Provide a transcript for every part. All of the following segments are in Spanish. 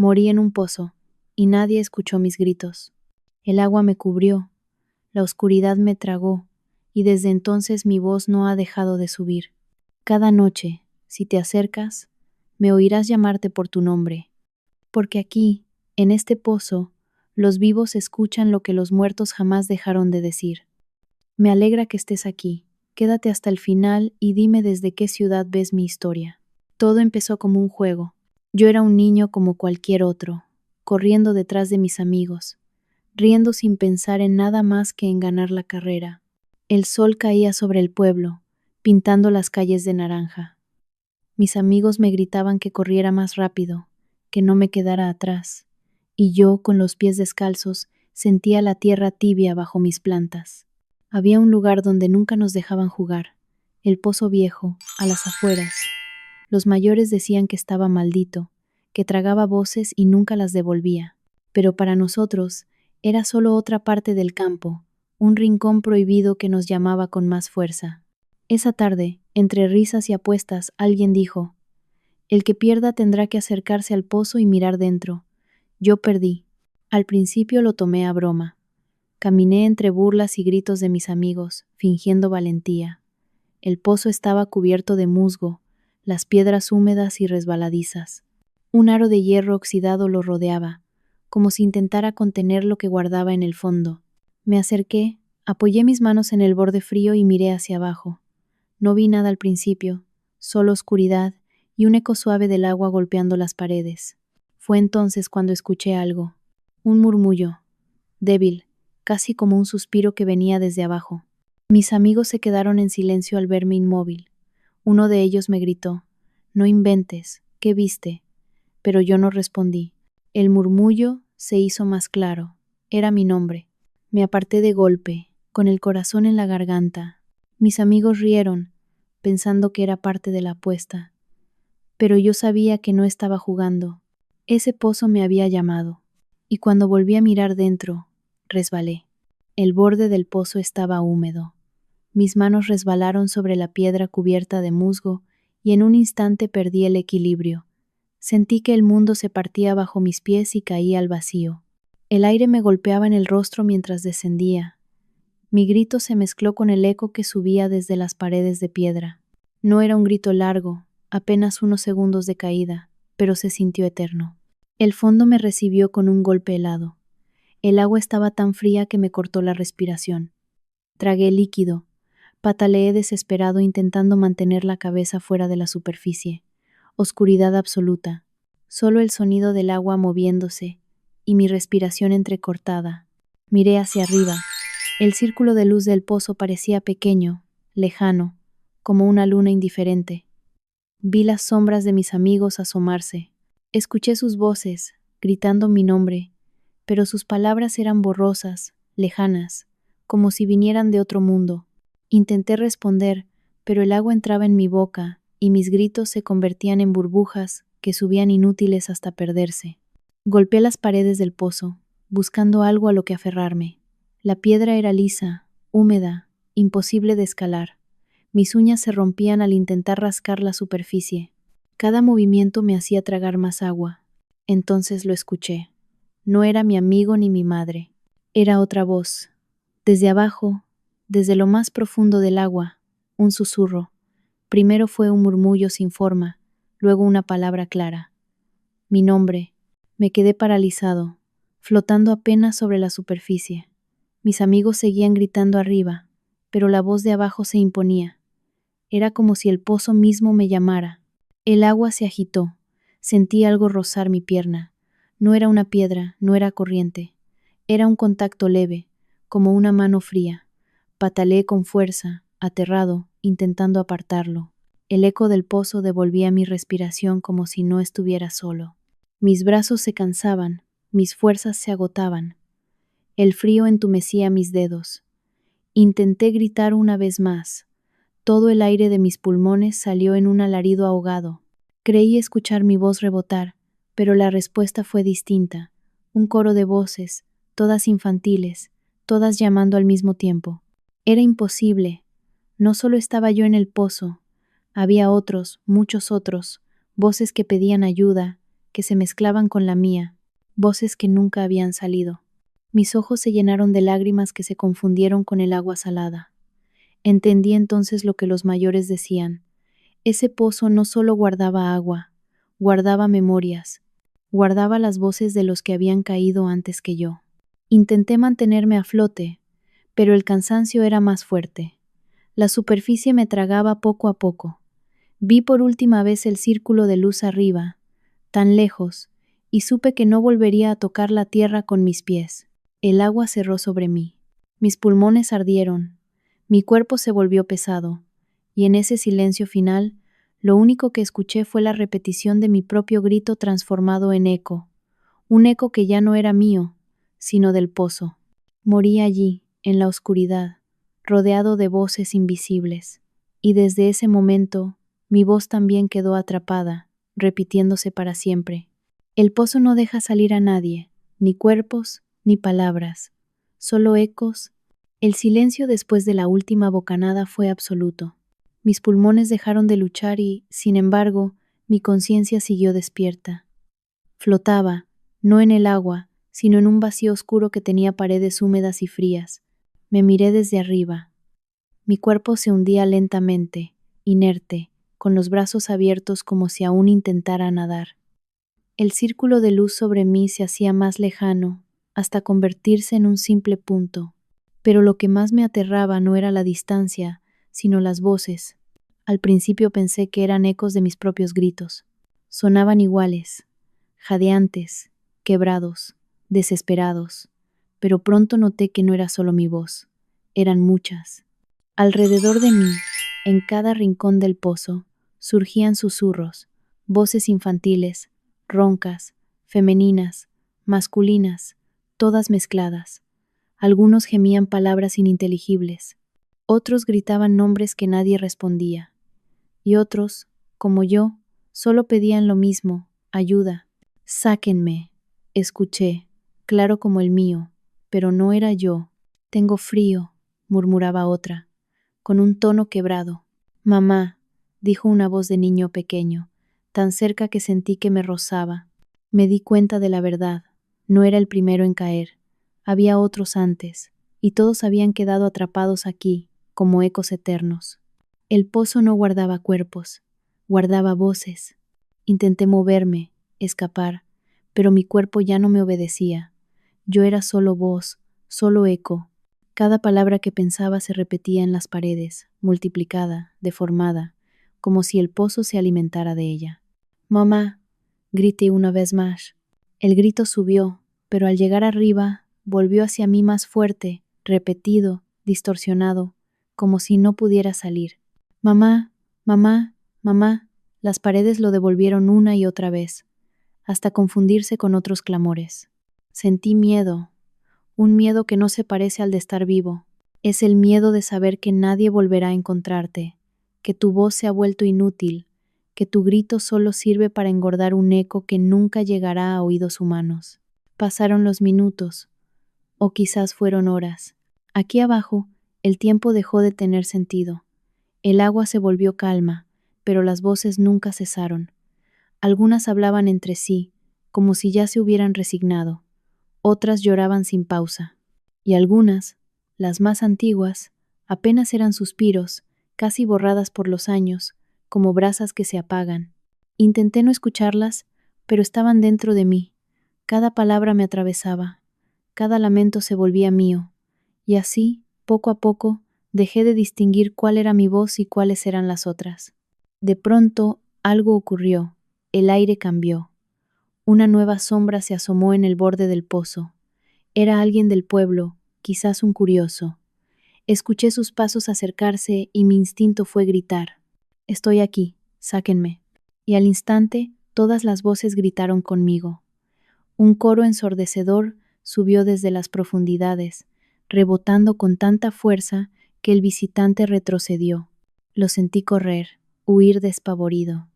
Morí en un pozo, y nadie escuchó mis gritos. El agua me cubrió, la oscuridad me tragó, y desde entonces mi voz no ha dejado de subir. Cada noche, si te acercas, me oirás llamarte por tu nombre, porque aquí, en este pozo, los vivos escuchan lo que los muertos jamás dejaron de decir. Me alegra que estés aquí. Quédate hasta el final y dime desde qué ciudad ves mi historia. Todo empezó como un juego. Yo era un niño como cualquier otro, corriendo detrás de mis amigos, riendo sin pensar en nada más que en ganar la carrera. El sol caía sobre el pueblo, pintando las calles de naranja. Mis amigos me gritaban que corriera más rápido, que no me quedara atrás, y yo, con los pies descalzos, sentía la tierra tibia bajo mis plantas. Había un lugar donde nunca nos dejaban jugar, el pozo viejo, a las afueras. Los mayores decían que estaba maldito, que tragaba voces y nunca las devolvía, pero para nosotros era solo otra parte del campo, un rincón prohibido que nos llamaba con más fuerza. Esa tarde, entre risas y apuestas, alguien dijo: «El que pierda tendrá que acercarse al pozo y mirar dentro». Yo perdí. Al principio lo tomé a broma. Caminé entre burlas y gritos de mis amigos, fingiendo valentía. El pozo estaba cubierto de musgo, las piedras húmedas y resbaladizas. Un aro de hierro oxidado lo rodeaba, como si intentara contener lo que guardaba en el fondo. Me acerqué, apoyé mis manos en el borde frío y miré hacia abajo. No vi nada al principio, solo oscuridad y un eco suave del agua golpeando las paredes. Fue entonces cuando escuché algo, un murmullo, débil, casi como un suspiro que venía desde abajo. Mis amigos se quedaron en silencio al verme inmóvil. Uno de ellos me gritó: «No inventes, ¿qué viste?». Pero yo no respondí. El murmullo se hizo más claro. Era mi nombre. Me aparté de golpe, con el corazón en la garganta. Mis amigos rieron, pensando que era parte de la apuesta. Pero yo sabía que no estaba jugando. Ese pozo me había llamado. Y cuando volví a mirar dentro, resbalé. El borde del pozo estaba húmedo. Mis manos resbalaron sobre la piedra cubierta de musgo y en un instante perdí el equilibrio. Sentí que el mundo se partía bajo mis pies y caía al vacío. El aire me golpeaba en el rostro mientras descendía. Mi grito se mezcló con el eco que subía desde las paredes de piedra. No era un grito largo, apenas unos segundos de caída, pero se sintió eterno. El fondo me recibió con un golpe helado. El agua estaba tan fría que me cortó la respiración. Tragué líquido. Pataleé desesperado intentando mantener la cabeza fuera de la superficie. Oscuridad absoluta. Solo el sonido del agua moviéndose y mi respiración entrecortada. Miré hacia arriba. El círculo de luz del pozo parecía pequeño, lejano, como una luna indiferente. Vi las sombras de mis amigos asomarse. Escuché sus voces, gritando mi nombre, pero sus palabras eran borrosas, lejanas, como si vinieran de otro mundo. Intenté responder, pero el agua entraba en mi boca y mis gritos se convertían en burbujas que subían inútiles hasta perderse. Golpeé las paredes del pozo, buscando algo a lo que aferrarme. La piedra era lisa, húmeda, imposible de escalar. Mis uñas se rompían al intentar rascar la superficie. Cada movimiento me hacía tragar más agua. Entonces lo escuché. No era mi amigo ni mi madre. Era otra voz. Desde abajo, desde lo más profundo del agua, un susurro. Primero fue un murmullo sin forma, luego una palabra clara. Mi nombre. Me quedé paralizado, flotando apenas sobre la superficie. Mis amigos seguían gritando arriba, pero la voz de abajo se imponía. Era como si el pozo mismo me llamara. El agua se agitó. Sentí algo rozar mi pierna. No era una piedra, no era corriente. Era un contacto leve, como una mano fría. Pataleé con fuerza, aterrado, intentando apartarlo. El eco del pozo devolvía mi respiración como si no estuviera solo. Mis brazos se cansaban, mis fuerzas se agotaban. El frío entumecía mis dedos. Intenté gritar una vez más. Todo el aire de mis pulmones salió en un alarido ahogado. Creí escuchar mi voz rebotar, pero la respuesta fue distinta. Un coro de voces, todas infantiles, todas llamando al mismo tiempo. Era imposible. No solo estaba yo en el pozo, había otros, muchos otros, voces que pedían ayuda, que se mezclaban con la mía, voces que nunca habían salido. Mis ojos se llenaron de lágrimas que se confundieron con el agua salada. Entendí entonces lo que los mayores decían. Ese pozo no solo guardaba agua, guardaba memorias, guardaba las voces de los que habían caído antes que yo. Intenté mantenerme a flote, pero el cansancio era más fuerte. La superficie me tragaba poco a poco. Vi por última vez el círculo de luz arriba, tan lejos, y supe que no volvería a tocar la tierra con mis pies. El agua cerró sobre mí. Mis pulmones ardieron. Mi cuerpo se volvió pesado, y en ese silencio final, lo único que escuché fue la repetición de mi propio grito transformado en eco, un eco que ya no era mío, sino del pozo. Morí allí, en la oscuridad, rodeado de voces invisibles, y desde ese momento, mi voz también quedó atrapada, repitiéndose para siempre. El pozo no deja salir a nadie, ni cuerpos, ni palabras, solo ecos. El silencio después de la última bocanada fue absoluto. Mis pulmones dejaron de luchar y, sin embargo, mi conciencia siguió despierta. Flotaba, no en el agua, sino en un vacío oscuro que tenía paredes húmedas y frías. Me miré desde arriba. Mi cuerpo se hundía lentamente, inerte, con los brazos abiertos como si aún intentara nadar. El círculo de luz sobre mí se hacía más lejano, hasta convertirse en un simple punto. Pero lo que más me aterraba no era la distancia, sino las voces. Al principio pensé que eran ecos de mis propios gritos. Sonaban iguales, jadeantes, quebrados, desesperados, pero pronto noté que no era solo mi voz, eran muchas. Alrededor de mí, en cada rincón del pozo, surgían susurros, voces infantiles, roncas, femeninas, masculinas, todas mezcladas. Algunos gemían palabras ininteligibles, otros gritaban nombres que nadie respondía, y otros, como yo, solo pedían lo mismo, ayuda. Sáquenme, escuché, claro como el mío, pero no era yo. Tengo frío, murmuraba otra, con un tono quebrado. Mamá, dijo una voz de niño pequeño, tan cerca que sentí que me rozaba. Me di cuenta de la verdad, no era el primero en caer. Había otros antes, y todos habían quedado atrapados aquí, como ecos eternos. El pozo no guardaba cuerpos, guardaba voces. Intenté moverme, escapar, pero mi cuerpo ya no me obedecía. Yo era solo voz, solo eco. Cada palabra que pensaba se repetía en las paredes, multiplicada, deformada, como si el pozo se alimentara de ella. Mamá, grité una vez más. El grito subió, pero al llegar arriba, volvió hacia mí más fuerte, repetido, distorsionado, como si no pudiera salir. Mamá, mamá, mamá. Las paredes lo devolvieron una y otra vez, hasta confundirse con otros clamores. Sentí miedo, un miedo que no se parece al de estar vivo. Es el miedo de saber que nadie volverá a encontrarte, que tu voz se ha vuelto inútil, que tu grito solo sirve para engordar un eco que nunca llegará a oídos humanos. Pasaron los minutos, o quizás fueron horas. Aquí abajo, el tiempo dejó de tener sentido. El agua se volvió calma, pero las voces nunca cesaron. Algunas hablaban entre sí, como si ya se hubieran resignado. Otras lloraban sin pausa. Y algunas, las más antiguas, apenas eran suspiros, casi borradas por los años, como brasas que se apagan. Intenté no escucharlas, pero estaban dentro de mí. Cada palabra me atravesaba. Cada lamento se volvía mío. Y así, poco a poco, dejé de distinguir cuál era mi voz y cuáles eran las otras. De pronto, algo ocurrió. El aire cambió. Una nueva sombra se asomó en el borde del pozo. Era alguien del pueblo, quizás un curioso. Escuché sus pasos acercarse y mi instinto fue gritar. Estoy aquí, sáquenme. Y al instante, todas las voces gritaron conmigo. Un coro ensordecedor subió desde las profundidades, rebotando con tanta fuerza que el visitante retrocedió. Lo sentí correr, huir despavorido.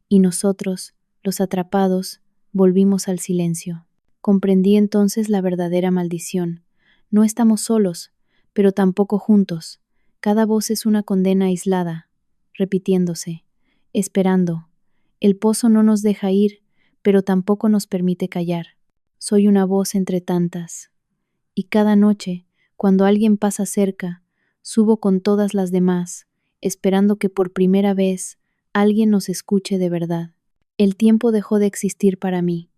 Y nosotros, los atrapados, volvimos al silencio. Comprendí entonces la verdadera maldición. No estamos solos, pero tampoco juntos. Cada voz es una condena aislada, repitiéndose, esperando. El pozo no nos deja ir, pero tampoco nos permite callar. Soy una voz entre tantas. Y cada noche, cuando alguien pasa cerca, subo con todas las demás, esperando que por primera vez alguien nos escuche de verdad. El tiempo dejó de existir para mí.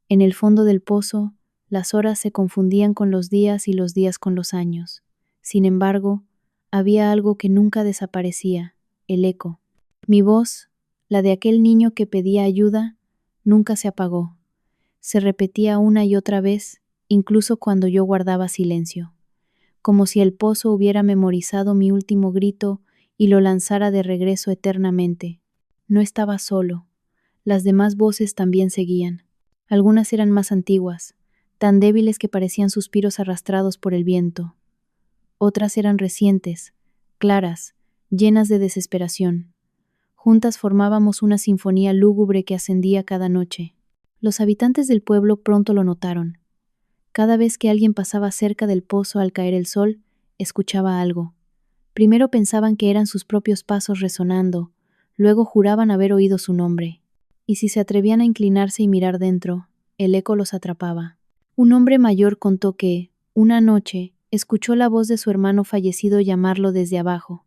En el fondo del pozo, las horas se confundían con los días y los días con los años. Sin embargo, había algo que nunca desaparecía, el eco. Mi voz, la de aquel niño que pedía ayuda, nunca se apagó. Se repetía una y otra vez, incluso cuando yo guardaba silencio, como si el pozo hubiera memorizado mi último grito y lo lanzara de regreso eternamente. No estaba solo. Las demás voces también seguían. Algunas eran más antiguas, tan débiles que parecían suspiros arrastrados por el viento. Otras eran recientes, claras, llenas de desesperación. Juntas formábamos una sinfonía lúgubre que ascendía cada noche. Los habitantes del pueblo pronto lo notaron. Cada vez que alguien pasaba cerca del pozo al caer el sol, escuchaba algo. Primero pensaban que eran sus propios pasos resonando, luego juraban haber oído su nombre. Y si se atrevían a inclinarse y mirar dentro, el eco los atrapaba. Un hombre mayor contó que, una noche, escuchó la voz de su hermano fallecido llamarlo desde abajo.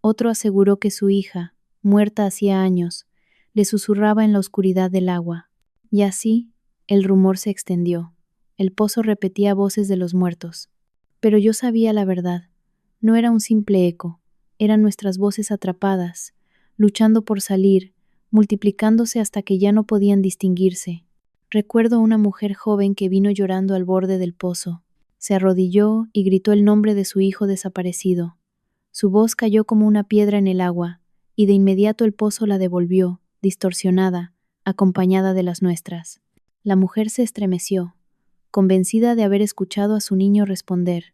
Otro aseguró que su hija, muerta hacía años, le susurraba en la oscuridad del agua. Y así, el rumor se extendió. El pozo repetía voces de los muertos. Pero yo sabía la verdad. No era un simple eco, eran nuestras voces atrapadas, luchando por salir, multiplicándose hasta que ya no podían distinguirse. Recuerdo a una mujer joven que vino llorando al borde del pozo. Se arrodilló y gritó el nombre de su hijo desaparecido. Su voz cayó como una piedra en el agua, y de inmediato el pozo la devolvió, distorsionada, acompañada de las nuestras. La mujer se estremeció, convencida de haber escuchado a su niño responder.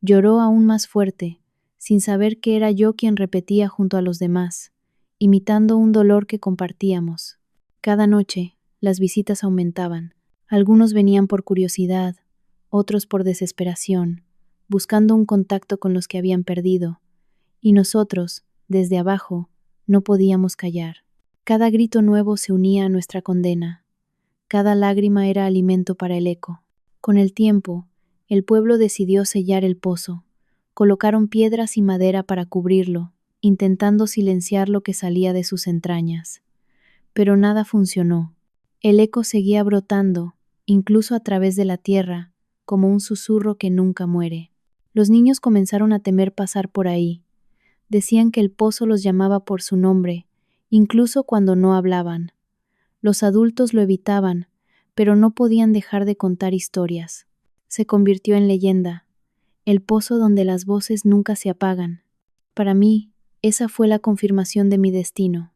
Lloró aún más fuerte, sin saber que era yo quien repetía junto a los demás, imitando un dolor que compartíamos. Cada noche, las visitas aumentaban. Algunos venían por curiosidad, otros por desesperación, buscando un contacto con los que habían perdido. Y nosotros, desde abajo, no podíamos callar. Cada grito nuevo se unía a nuestra condena. Cada lágrima era alimento para el eco. Con el tiempo, el pueblo decidió sellar el pozo. Colocaron piedras y madera para cubrirlo, intentando silenciar lo que salía de sus entrañas. Pero nada funcionó. El eco seguía brotando, incluso a través de la tierra, como un susurro que nunca muere. Los niños comenzaron a temer pasar por ahí. Decían que el pozo los llamaba por su nombre, incluso cuando no hablaban. Los adultos lo evitaban, pero no podían dejar de contar historias. Se convirtió en leyenda, el pozo donde las voces nunca se apagan. Para mí, esa fue la confirmación de mi destino.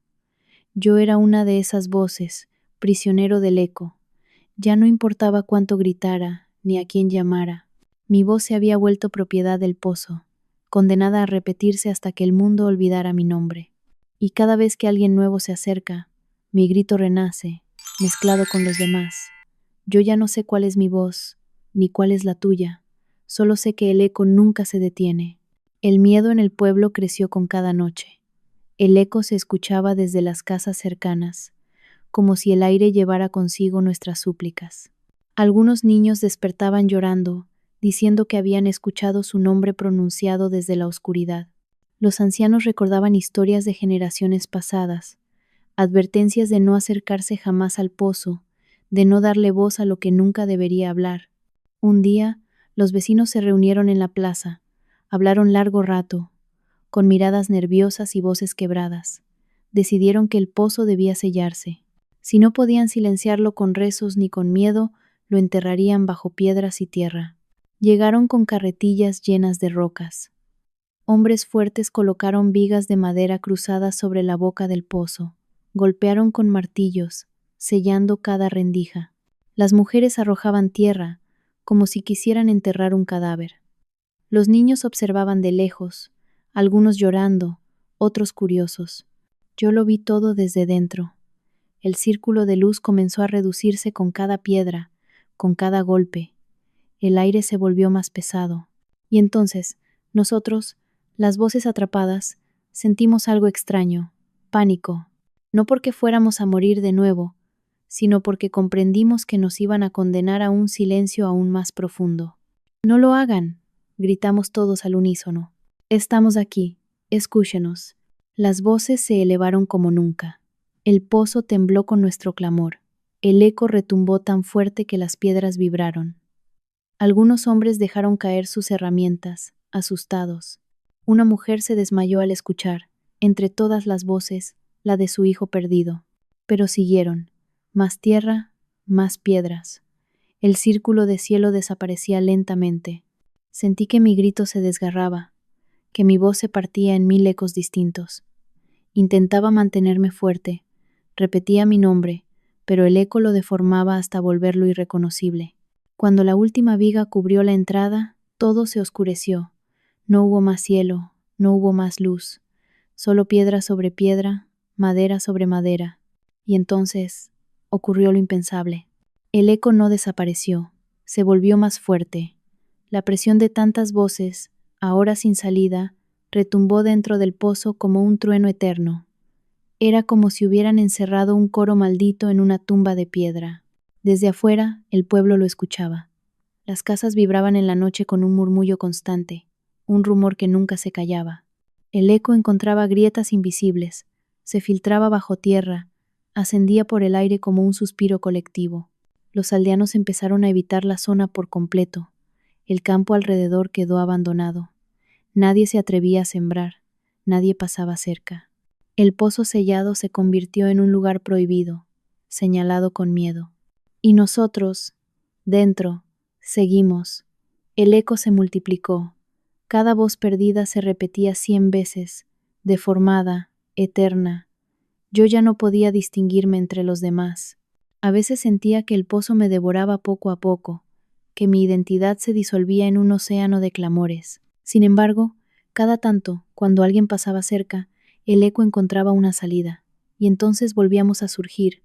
Yo era una de esas voces, prisionero del eco. Ya no importaba cuánto gritara, ni a quién llamara. Mi voz se había vuelto propiedad del pozo, condenada a repetirse hasta que el mundo olvidara mi nombre. Y cada vez que alguien nuevo se acerca, mi grito renace, mezclado con los demás. Yo ya no sé cuál es mi voz, ni cuál es la tuya, solo sé que el eco nunca se detiene. El miedo en el pueblo creció con cada noche. El eco se escuchaba desde las casas cercanas, como si el aire llevara consigo nuestras súplicas. Algunos niños despertaban llorando, diciendo que habían escuchado su nombre pronunciado desde la oscuridad. Los ancianos recordaban historias de generaciones pasadas, advertencias de no acercarse jamás al pozo, de no darle voz a lo que nunca debería hablar. Un día, los vecinos se reunieron en la plaza, hablaron largo rato, con miradas nerviosas y voces quebradas. Decidieron que el pozo debía sellarse. Si no podían silenciarlo con rezos ni con miedo, lo enterrarían bajo piedras y tierra. Llegaron con carretillas llenas de rocas. Hombres fuertes colocaron vigas de madera cruzadas sobre la boca del pozo. Golpearon con martillos, sellando cada rendija. Las mujeres arrojaban tierra, como si quisieran enterrar un cadáver. Los niños observaban de lejos, algunos llorando, otros curiosos. Yo lo vi todo desde dentro. El círculo de luz comenzó a reducirse con cada piedra, con cada golpe. El aire se volvió más pesado. Y entonces, nosotros, las voces atrapadas, sentimos algo extraño, pánico. No porque fuéramos a morir de nuevo, sino porque comprendimos que nos iban a condenar a un silencio aún más profundo. «No lo hagan», gritamos todos al unísono. «Estamos aquí, escúchenos». Las voces se elevaron como nunca. El pozo tembló con nuestro clamor. El eco retumbó tan fuerte que las piedras vibraron. Algunos hombres dejaron caer sus herramientas, asustados. Una mujer se desmayó al escuchar, entre todas las voces, la de su hijo perdido. Pero siguieron. Más tierra, más piedras. El círculo de cielo desaparecía lentamente. Sentí que mi grito se desgarraba, que mi voz se partía en 1000 ecos distintos. Intentaba mantenerme fuerte, repetía mi nombre, pero el eco lo deformaba hasta volverlo irreconocible. Cuando la última viga cubrió la entrada, todo se oscureció. No hubo más cielo, no hubo más luz, solo piedra sobre piedra, madera sobre madera. Y entonces ocurrió lo impensable. El eco no desapareció, se volvió más fuerte. La presión de tantas voces, ahora sin salida, retumbó dentro del pozo como un trueno eterno. Era como si hubieran encerrado un coro maldito en una tumba de piedra. Desde afuera, el pueblo lo escuchaba. Las casas vibraban en la noche con un murmullo constante, un rumor que nunca se callaba. El eco encontraba grietas invisibles, se filtraba bajo tierra, ascendía por el aire como un suspiro colectivo. Los aldeanos empezaron a evitar la zona por completo. El campo alrededor quedó abandonado. Nadie se atrevía a sembrar, nadie pasaba cerca. El pozo sellado se convirtió en un lugar prohibido, señalado con miedo. Y nosotros, dentro, seguimos. El eco se multiplicó. Cada voz perdida se repetía 100 veces, deformada, eterna. Yo ya no podía distinguirme entre los demás. A veces sentía que el pozo me devoraba poco a poco, que mi identidad se disolvía en un océano de clamores. Sin embargo, cada tanto, cuando alguien pasaba cerca, el eco encontraba una salida, y entonces volvíamos a surgir,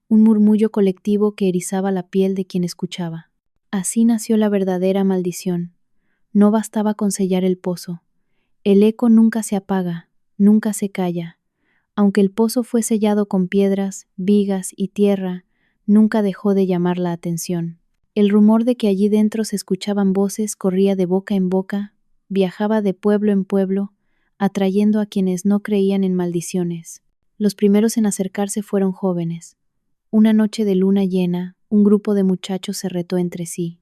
un murmullo colectivo que erizaba la piel de quien escuchaba. Así nació la verdadera maldición. No bastaba con sellar el pozo. El eco nunca se apaga, nunca se calla. Aunque el pozo fue sellado con piedras, vigas y tierra, nunca dejó de llamar la atención. El rumor de que allí dentro se escuchaban voces corría de boca en boca, viajaba de pueblo en pueblo, atrayendo a quienes no creían en maldiciones. Los primeros en acercarse fueron jóvenes. Una noche de luna llena, un grupo de muchachos se retó entre sí.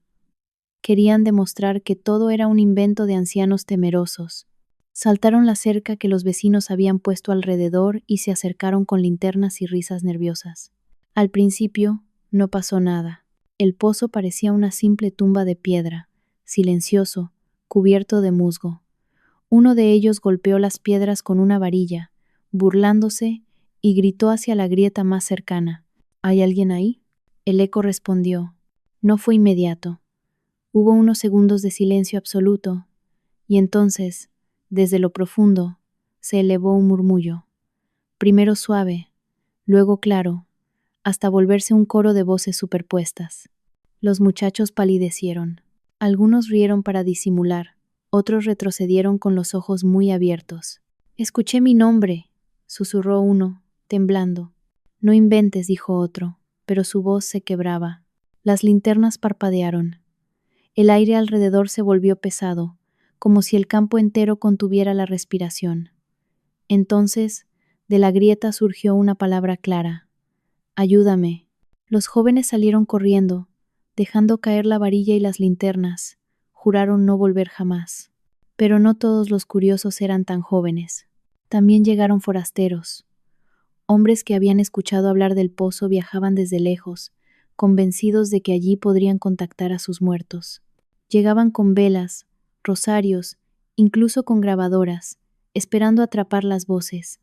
Querían demostrar que todo era un invento de ancianos temerosos. Saltaron la cerca que los vecinos habían puesto alrededor y se acercaron con linternas y risas nerviosas. Al principio, no pasó nada. El pozo parecía una simple tumba de piedra, silencioso, cubierto de musgo. Uno de ellos golpeó las piedras con una varilla, burlándose, y gritó hacia la grieta más cercana: «¿Hay alguien ahí?». El eco respondió. No fue inmediato. Hubo unos segundos de silencio absoluto, y entonces, desde lo profundo, se elevó un murmullo. Primero suave, luego claro, hasta volverse un coro de voces superpuestas. Los muchachos palidecieron. Algunos rieron para disimular, otros retrocedieron con los ojos muy abiertos. «Escuché mi nombre», susurró uno, temblando. «No inventes», dijo otro, pero su voz se quebraba. Las linternas parpadearon. El aire alrededor se volvió pesado, como si el campo entero contuviera la respiración. Entonces, de la grieta surgió una palabra clara: «Ayúdame». Los jóvenes salieron corriendo, dejando caer la varilla y las linternas. Juraron no volver jamás. Pero no todos los curiosos eran tan jóvenes. También llegaron forasteros. Hombres que habían escuchado hablar del pozo viajaban desde lejos, convencidos de que allí podrían contactar a sus muertos. Llegaban con velas, rosarios, incluso con grabadoras, esperando atrapar las voces.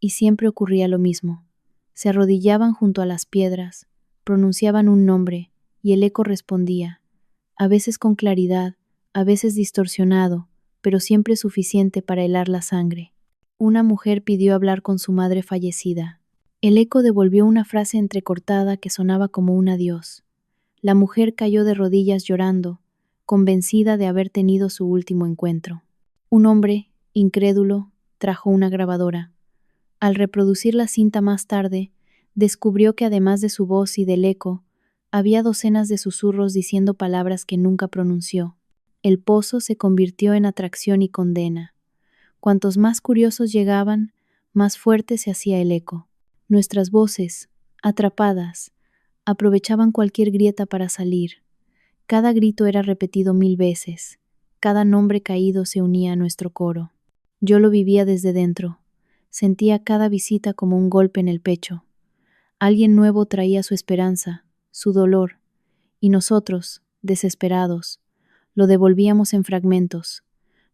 Y siempre ocurría lo mismo. Se arrodillaban junto a las piedras, pronunciaban un nombre, y el eco respondía, a veces con claridad, a veces distorsionado, pero siempre suficiente para helar la sangre. Una mujer pidió hablar con su madre fallecida. El eco devolvió una frase entrecortada que sonaba como un adiós. La mujer cayó de rodillas llorando, convencida de haber tenido su último encuentro. Un hombre, incrédulo, trajo una grabadora. Al reproducir la cinta más tarde, Descubrió que además de su voz y del eco, había docenas de susurros diciendo palabras que nunca pronunció. El pozo se convirtió en atracción y condena. Cuantos más curiosos llegaban, más fuerte se hacía el eco. Nuestras voces, atrapadas, aprovechaban cualquier grieta para salir. Cada grito era repetido 1000 veces. Cada nombre caído se unía a nuestro coro. Yo lo vivía desde dentro. Sentía cada visita como un golpe en el pecho. Alguien nuevo traía su esperanza, su dolor, y nosotros, desesperados, lo devolvíamos en fragmentos.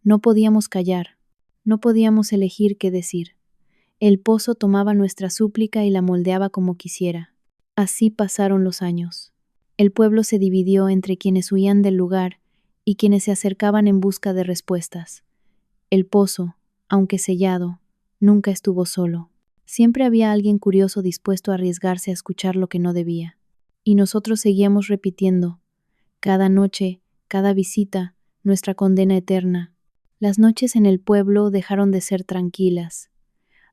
No podíamos callar, no podíamos elegir qué decir. El pozo tomaba nuestra súplica y la moldeaba como quisiera. Así pasaron los años. El pueblo se dividió entre quienes huían del lugar y quienes se acercaban en busca de respuestas. El pozo, aunque sellado, nunca estuvo solo. Siempre había alguien curioso dispuesto a arriesgarse a escuchar lo que no debía. Y nosotros seguíamos repitiendo, cada noche, cada visita, nuestra condena eterna. Las noches en el pueblo dejaron de ser tranquilas.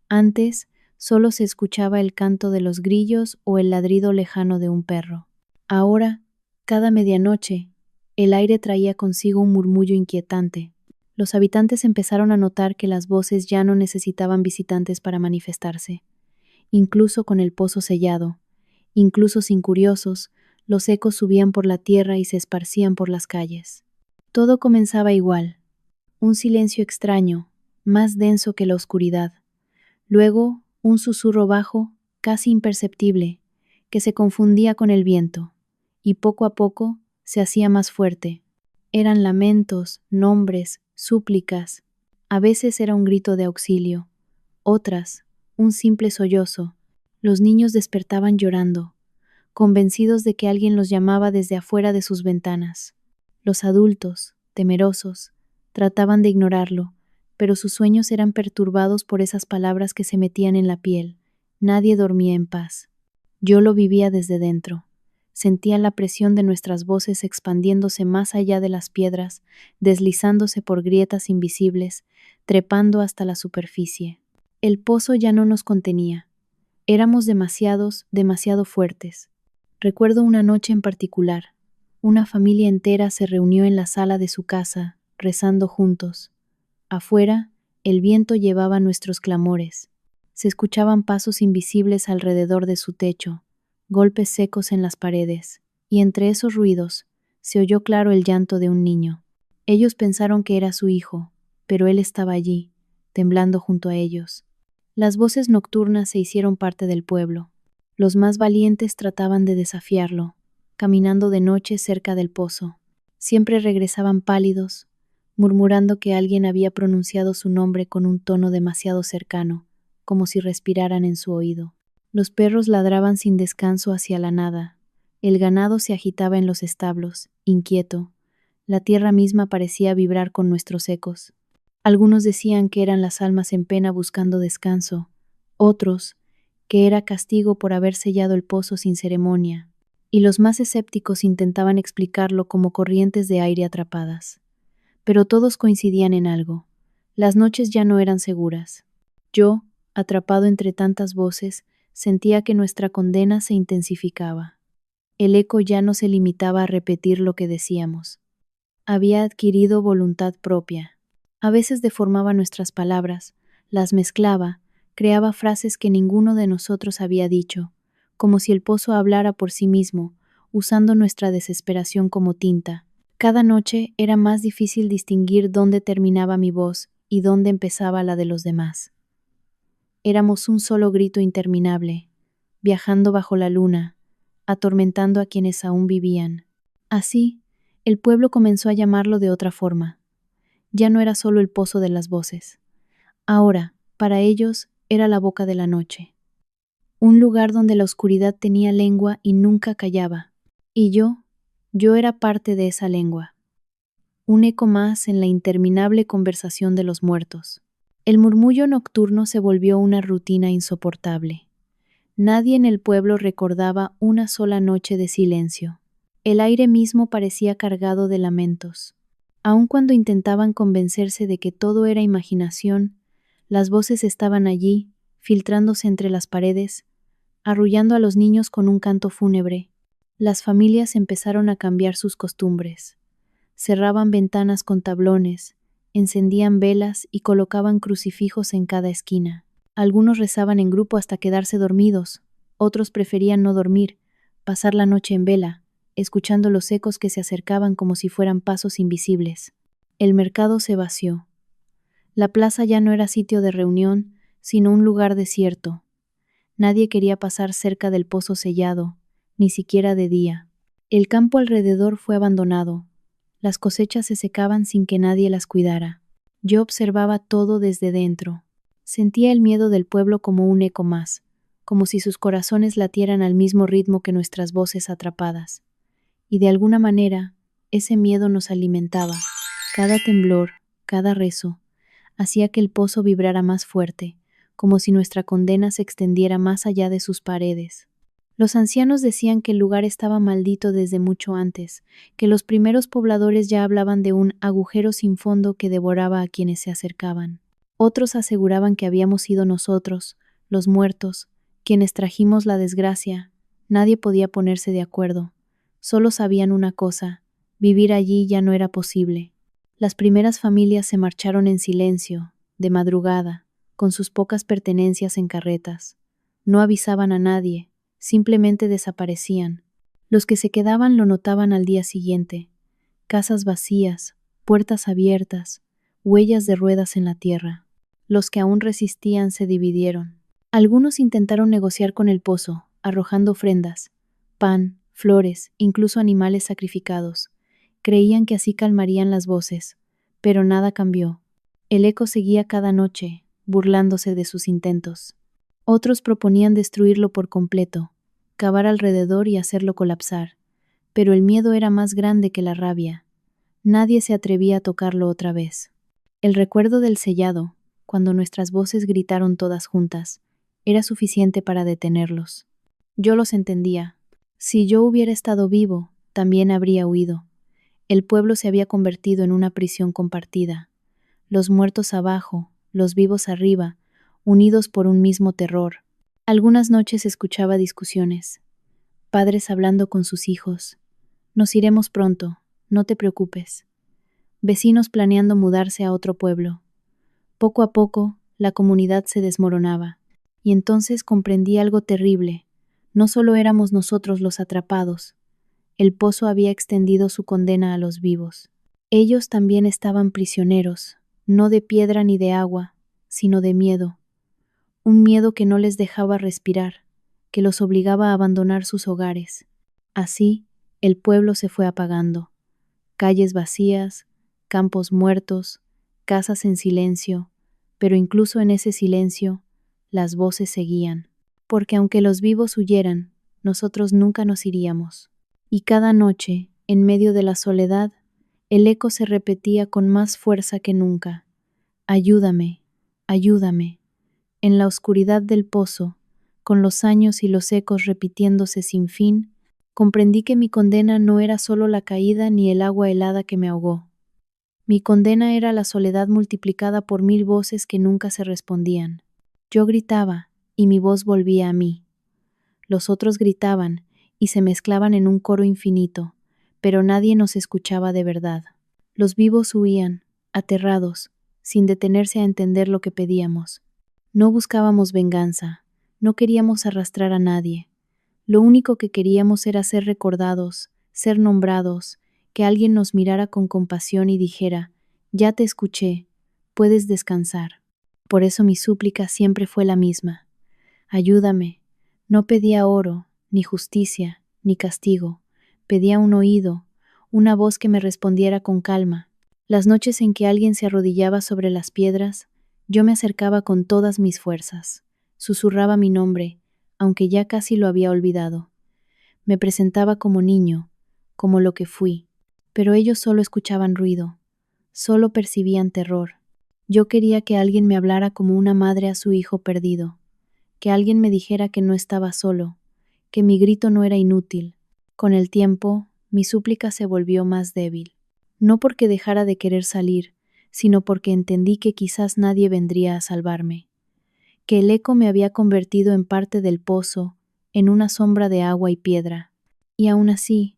Antes, solo se escuchaba el canto de los grillos o el ladrido lejano de un perro. Ahora, cada medianoche, el aire traía consigo un murmullo inquietante. Los habitantes empezaron a notar que las voces ya no necesitaban visitantes para manifestarse. Incluso con el pozo sellado, incluso sin curiosos, los ecos subían por la tierra y se esparcían por las calles. Todo comenzaba igual, un silencio extraño, más denso que la oscuridad. Luego, un susurro bajo, casi imperceptible, que se confundía con el viento, y poco a poco se hacía más fuerte. Eran lamentos, nombres, súplicas. A veces era un grito de auxilio, otras, un simple sollozo. Los niños despertaban llorando, convencidos de que alguien los llamaba desde afuera de sus ventanas. Los adultos, temerosos, trataban de ignorarlo, pero sus sueños eran perturbados por esas palabras que se metían en la piel. Nadie dormía en paz. Yo lo vivía desde dentro. Sentía la presión de nuestras voces expandiéndose más allá de las piedras, deslizándose por grietas invisibles, trepando hasta la superficie. El pozo ya no nos contenía. Éramos demasiado fuertes. Recuerdo una noche en particular. Una familia entera se reunió en la sala de su casa, rezando juntos. Afuera, el viento llevaba nuestros clamores. Se escuchaban pasos invisibles alrededor de su techo, golpes secos en las paredes, y entre esos ruidos se oyó claro el llanto de un niño. Ellos pensaron que era su hijo, pero él estaba allí, temblando junto a ellos. Las voces nocturnas se hicieron parte del pueblo. Los más valientes trataban de desafiarlo, caminando de noche cerca del pozo. Siempre regresaban pálidos, murmurando que alguien había pronunciado su nombre con un tono demasiado cercano, como si respiraran en su oído. Los perros ladraban sin descanso hacia la nada. El ganado se agitaba en los establos, inquieto. La tierra misma parecía vibrar con nuestros ecos. Algunos decían que eran las almas en pena buscando descanso, otros, que era castigo por haber sellado el pozo sin ceremonia, y los más escépticos intentaban explicarlo como corrientes de aire atrapadas. Pero todos coincidían en algo. Las noches ya no eran seguras. Yo, atrapado entre tantas voces, sentía que nuestra condena se intensificaba. El eco ya no se limitaba a repetir lo que decíamos. Había adquirido voluntad propia. A veces deformaba nuestras palabras, las mezclaba, creaba frases que ninguno de nosotros había dicho, como si el pozo hablara por sí mismo, usando nuestra desesperación como tinta. Cada noche era más difícil distinguir dónde terminaba mi voz y dónde empezaba la de los demás. Éramos un solo grito interminable, viajando bajo la luna, atormentando a quienes aún vivían. Así, el pueblo comenzó a llamarlo de otra forma. Ya no era solo el pozo de las voces. Ahora, para ellos, era la boca de la noche. Un lugar donde la oscuridad tenía lengua y nunca callaba. Y yo era parte de esa lengua. Un eco más en la interminable conversación de los muertos. El murmullo nocturno se volvió una rutina insoportable. Nadie en el pueblo recordaba una sola noche de silencio. El aire mismo parecía cargado de lamentos. Aun cuando intentaban convencerse de que todo era imaginación, las voces estaban allí, filtrándose entre las paredes, arrullando a los niños con un canto fúnebre. Las familias empezaron a cambiar sus costumbres. Cerraban ventanas con tablones, encendían velas y colocaban crucifijos en cada esquina. Algunos rezaban en grupo hasta quedarse dormidos, otros preferían no dormir, pasar la noche en vela, escuchando los ecos que se acercaban como si fueran pasos invisibles. El mercado se vació. La plaza ya no era sitio de reunión, sino un lugar desierto. Nadie quería pasar cerca del pozo sellado, ni siquiera de día. El campo alrededor fue abandonado. Las cosechas se secaban sin que nadie las cuidara. Yo observaba todo desde dentro. Sentía el miedo del pueblo como un eco más, como si sus corazones latieran al mismo ritmo que nuestras voces atrapadas. Y de alguna manera, ese miedo nos alimentaba. Cada temblor, cada rezo, hacía que el pozo vibrara más fuerte, como si nuestra condena se extendiera más allá de sus paredes. Los ancianos decían que el lugar estaba maldito desde mucho antes, que los primeros pobladores ya hablaban de un agujero sin fondo que devoraba a quienes se acercaban. Otros aseguraban que habíamos sido nosotros, los muertos, quienes trajimos la desgracia. Nadie podía ponerse de acuerdo. Solo sabían una cosa: vivir allí ya no era posible. Las primeras familias se marcharon en silencio, de madrugada, con sus pocas pertenencias en carretas. No avisaban a nadie, simplemente desaparecían. Los que se quedaban lo notaban al día siguiente: casas vacías, puertas abiertas, huellas de ruedas en la tierra. Los que aún resistían se dividieron. Algunos intentaron negociar con el pozo, arrojando ofrendas, pan, flores, incluso animales sacrificados. Creían que así calmarían las voces, pero nada cambió. El eco seguía cada noche, burlándose de sus intentos. Otros proponían destruirlo por completo, cavar alrededor y hacerlo colapsar, pero el miedo era más grande que la rabia. Nadie se atrevía a tocarlo otra vez. El recuerdo del sellado, cuando nuestras voces gritaron todas juntas, era suficiente para detenerlos. Yo los entendía. Si yo hubiera estado vivo, también habría huido. El pueblo se había convertido en una prisión compartida. Los muertos abajo, los vivos arriba, unidos por un mismo terror. Algunas noches escuchaba discusiones. Padres hablando con sus hijos. Nos iremos pronto, no te preocupes. Vecinos planeando mudarse a otro pueblo. Poco a poco, la comunidad se desmoronaba. Y entonces comprendí algo terrible. No solo éramos nosotros los atrapados. El pozo había extendido su condena a los vivos. Ellos también estaban prisioneros, no de piedra ni de agua, sino de miedo. Un miedo que no les dejaba respirar, que los obligaba a abandonar sus hogares. Así, el pueblo se fue apagando. Calles vacías, campos muertos, casas en silencio, pero incluso en ese silencio, las voces seguían. Porque aunque los vivos huyeran, nosotros nunca nos iríamos. Y cada noche, en medio de la soledad, el eco se repetía con más fuerza que nunca: ayúdame, ayúdame. En la oscuridad del pozo, con los años y los ecos repitiéndose sin fin, comprendí que mi condena no era solo la caída ni el agua helada que me ahogó. Mi condena era la soledad multiplicada por 1000 voces que nunca se respondían. Yo gritaba, y mi voz volvía a mí. Los otros gritaban, y se mezclaban en un coro infinito, pero nadie nos escuchaba de verdad. Los vivos huían, aterrados, sin detenerse a entender lo que pedíamos. No buscábamos venganza, no queríamos arrastrar a nadie. Lo único que queríamos era ser recordados, ser nombrados, que alguien nos mirara con compasión y dijera: ya te escuché, puedes descansar. Por eso mi súplica siempre fue la misma: ayúdame. No pedía oro, ni justicia, ni castigo. Pedía un oído, una voz que me respondiera con calma. Las noches en que alguien se arrodillaba sobre las piedras, yo me acercaba con todas mis fuerzas. Susurraba mi nombre, aunque ya casi lo había olvidado. Me presentaba como niño, como lo que fui. Pero ellos solo escuchaban ruido, solo percibían terror. Yo quería que alguien me hablara como una madre a su hijo perdido, que alguien me dijera que no estaba solo, que mi grito no era inútil. Con el tiempo, mi súplica se volvió más débil. No porque dejara de querer salir, sino porque entendí que quizás nadie vendría a salvarme. Que el eco me había convertido en parte del pozo, en una sombra de agua y piedra. Y aún así,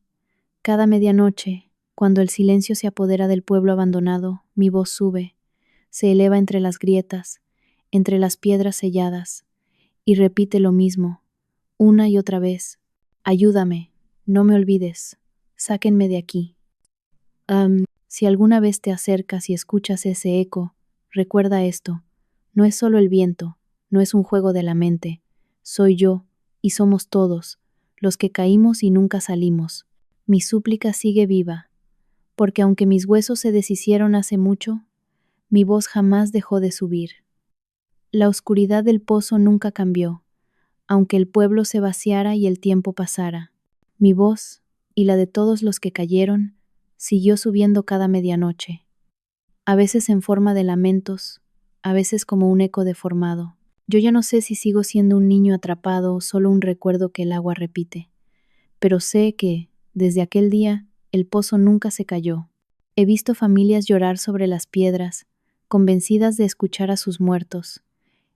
cada medianoche, cuando el silencio se apodera del pueblo abandonado, mi voz sube, se eleva entre las grietas, entre las piedras selladas, y repite lo mismo, una y otra vez. Ayúdame, no me olvides, sáquenme de aquí. Si alguna vez te acercas y escuchas ese eco, recuerda esto, no es solo el viento, no es un juego de la mente, soy yo, y somos todos, los que caímos y nunca salimos. Mi súplica sigue viva, porque aunque mis huesos se deshicieron hace mucho, mi voz jamás dejó de subir. La oscuridad del pozo nunca cambió, aunque el pueblo se vaciara y el tiempo pasara. Mi voz, y la de todos los que cayeron, siguió subiendo cada medianoche, a veces en forma de lamentos, a veces como un eco deformado. Yo ya no sé si sigo siendo un niño atrapado o solo un recuerdo que el agua repite, pero sé que, desde aquel día, el pozo nunca se cayó. He visto familias llorar sobre las piedras, convencidas de escuchar a sus muertos.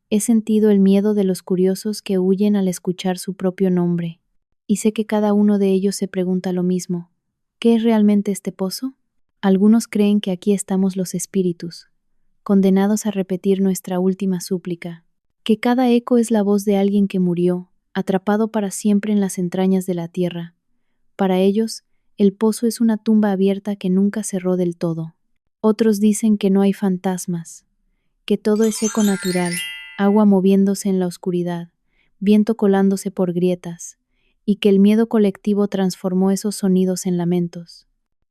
He sentido el miedo de los curiosos que huyen al escuchar su propio nombre. Y sé que cada uno de ellos se pregunta lo mismo. ¿Qué es realmente este pozo? Algunos creen que aquí estamos los espíritus, condenados a repetir nuestra última súplica, que cada eco es la voz de alguien que murió, atrapado para siempre en las entrañas de la tierra. Para ellos, el pozo es una tumba abierta que nunca cerró del todo. Otros dicen que no hay fantasmas, que todo es eco natural, agua moviéndose en la oscuridad, viento colándose por grietas, y que el miedo colectivo transformó esos sonidos en lamentos.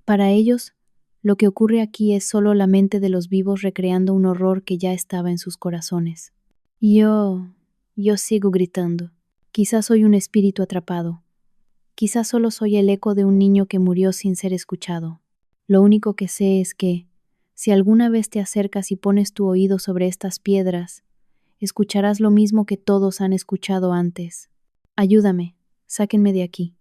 Para ellos, lo que ocurre aquí es solo la mente de los vivos recreando un horror que ya estaba en sus corazones. Yo sigo gritando. Quizás soy un espíritu atrapado. Quizás solo soy el eco de un niño que murió sin ser escuchado. Lo único que sé es que, si alguna vez te acercas y pones tu oído sobre estas piedras, escucharás lo mismo que todos han escuchado antes. Ayúdame, sáquenme de aquí.